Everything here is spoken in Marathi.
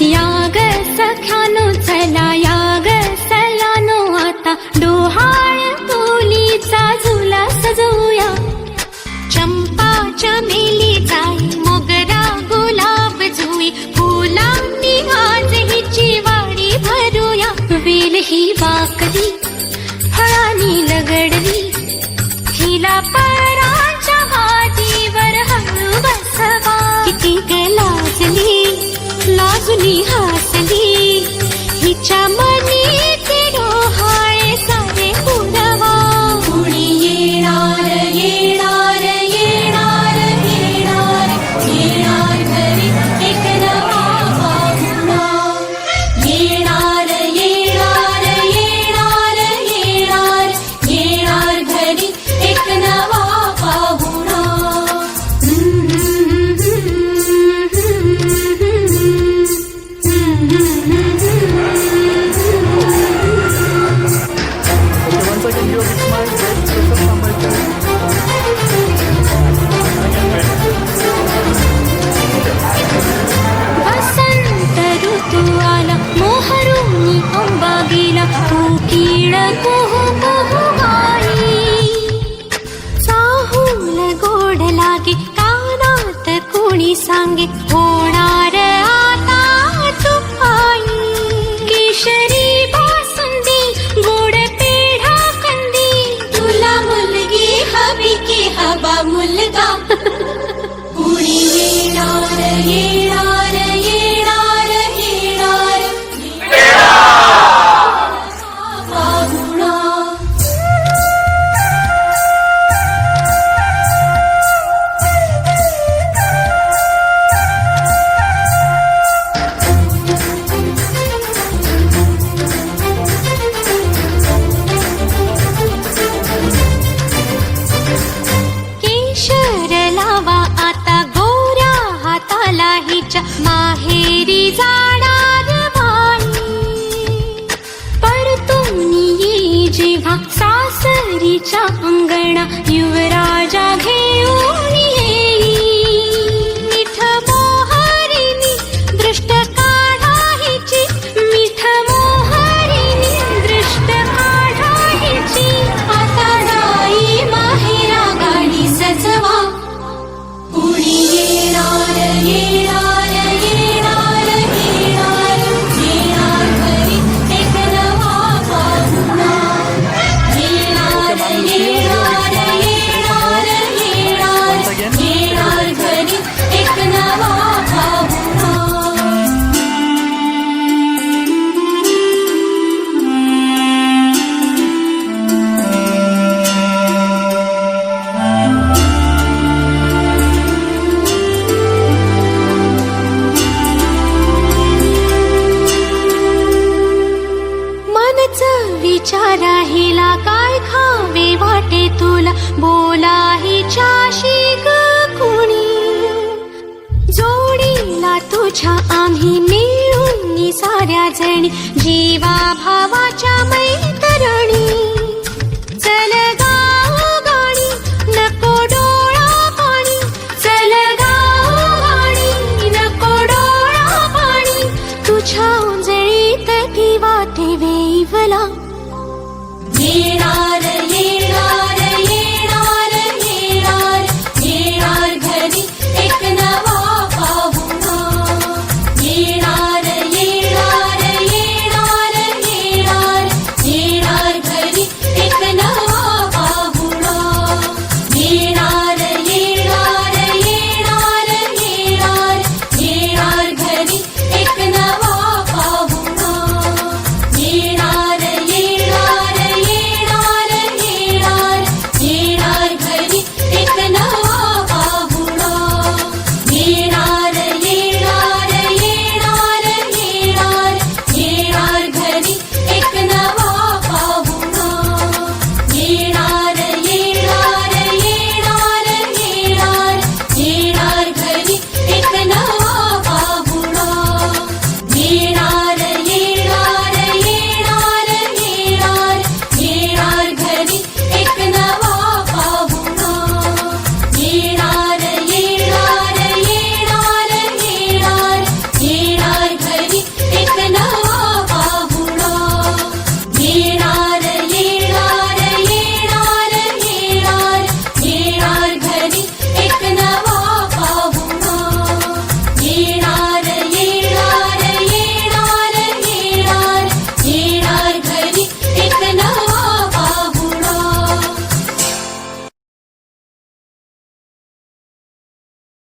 याग सख्यानो चला याग सलानो आता डोहाळ तुलीचा झुला सजवूया. चंपा चमेली जाई मोगरा गुलाब जुई फुलांनी आज हिची वाडी भरूया. वेल ही वाकली फळांनी लगडली हिला पराच्या वादीवर हळू बसवा. किती लाजली लाजुनी हसली हिच्या मनी ते डोहाळे सारे उडवा. कुणी येणार येणार येणार येणार येणार घरी एक नवा पाहुणा. येणार येणार येणार येणार येणार घरी एक नवा पाहुणा. वसंत ऋतू आला मोहरुनी अंबा गेला कोकिळ कुहू कुहू गाई. चाहूल गोड लागे कानात कोणी सांगे होणार आता तू आई. केशरी बासुंदी गोड पेढा कंदी तुला मुलगी हवी की हवा मुलगा. कुणी येणार येणार येणार येणार पाहुणा. केशर लावा आता गोऱ्या हाताला हिच्या माहेरी जाणार बाई. परतून ये जेव्हा सासरीच्या अंगणा युवराजा घेऊन येई. मिठ मोहरिनी दृष्ट काढा हिची मिठ मोहरिनी दृष्ट काढा हिची. आता जाई माहेरा गाडी सजवा. कुणी येणार येणार येणार येणार येणार घरी एक नवा पाहुणा. येणार येणार येणार येणार येणार घरी एक नवा पाहुणा. मनच विचारा हिला काय खावे वाटे तुला बोला हिच्याशी ग कुणी. जोडीला तुझ्या आम्ही मिळून साऱ्या जणी जीवा भावाच्या मैत्रिणी.